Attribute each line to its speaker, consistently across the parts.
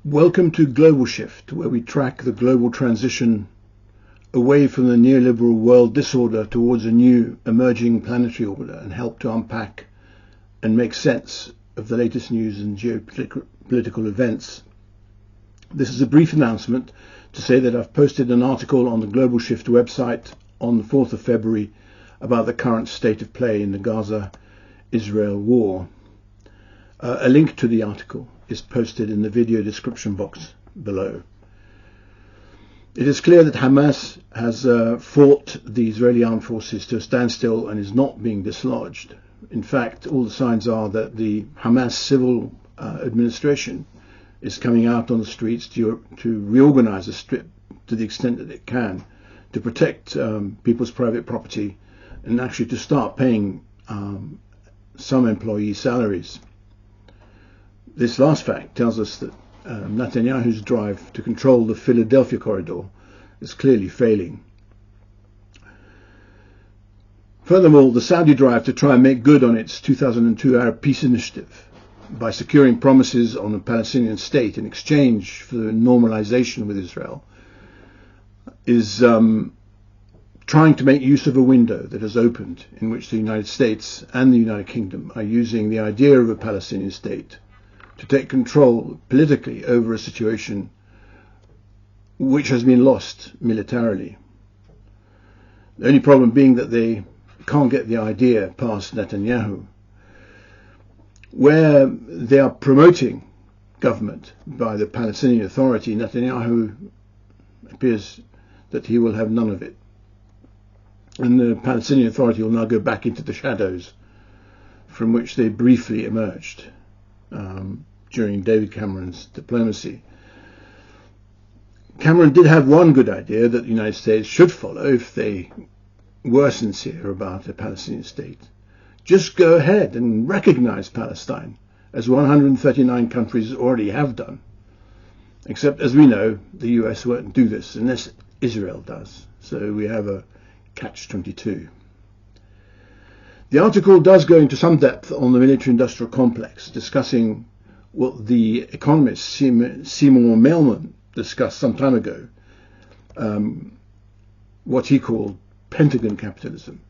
Speaker 1: Welcome to Global Shift, where we track the global transition away from the neoliberal world disorder towards a new emerging planetary order and help to unpack and make sense of the latest news and geopolitical events. This is a brief announcement to say that I've posted an article on the Global Shift website on the 4th of February about the current state of play in the Gaza-Israel war. A link to the article is posted in the video description box below. It is clear that Hamas has fought the Israeli armed forces to a standstill and is not being dislodged. In fact, all the signs are that the Hamas civil administration is coming out on the streets to reorganize the strip to the extent that it can, to protect people's private property and actually to start paying some employees' salaries. This last fact tells us that Netanyahu's drive to control the Philadelphia corridor is clearly failing. Furthermore, the Saudi drive to try and make good on its 2002 Arab peace initiative by securing promises on a Palestinian state in exchange for the normalization with Israel is trying to make use of a window that has opened in which the United States and the United Kingdom are using the idea of a Palestinian state to take control politically over a situation which has been lost militarily. The only problem being that they can't get the idea past Netanyahu. Where they are promoting government by the Palestinian Authority, Netanyahu appears that he will have none of it. And the Palestinian Authority will now go back into the shadows from which they briefly emerged during David Cameron's diplomacy. Cameron did have one good idea that the United States should follow if they were sincere about a Palestinian state. Just go ahead and recognize Palestine, as 139 countries already have done. Except, as we know, the US won't do this unless Israel does. So we have a catch-22. The article does go into some depth on the military-industrial complex, discussing what the economist Seymour Melman discussed some time ago, what he called Pentagon capitalism.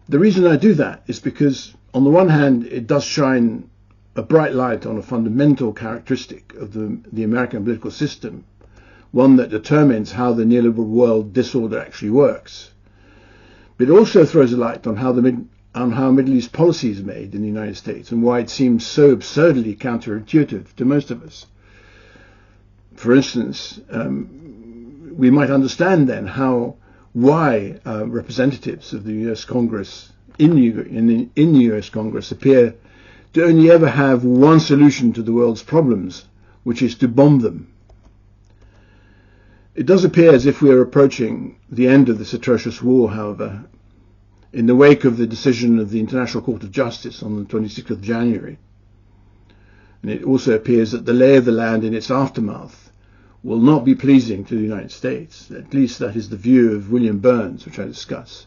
Speaker 1: The reason I do that is because, on the one hand, it does shine a bright light on a fundamental characteristic of the American political system, one that determines how the neoliberal world disorder actually works. But it also throws a light on how Middle East policy is made in the United States and why it seems so absurdly counterintuitive to most of us. For instance, we might understand then why representatives of the U.S. Congress in the U.S. Congress appear to only ever have one solution to the world's problems, which is to bomb them. It does appear as if we are approaching the end of this atrocious war, however, in the wake of the decision of the International Court of Justice on the 26th of January. And it also appears that the lay of the land in its aftermath will not be pleasing to the United States. At least that is the view of William Burns, which I discuss,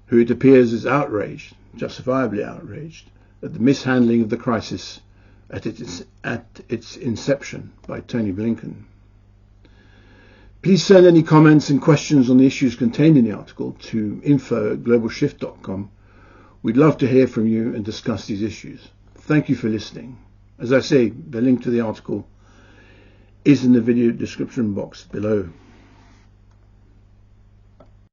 Speaker 1: who it appears is outraged, justifiably outraged, at the mishandling of the crisis at its inception by Tony Blinken. Please send any comments and questions on the issues contained in the article to info@globalshift.com. We'd love to hear from you and discuss these issues. Thank you for listening. As I say, the link to the article is in the video description box below.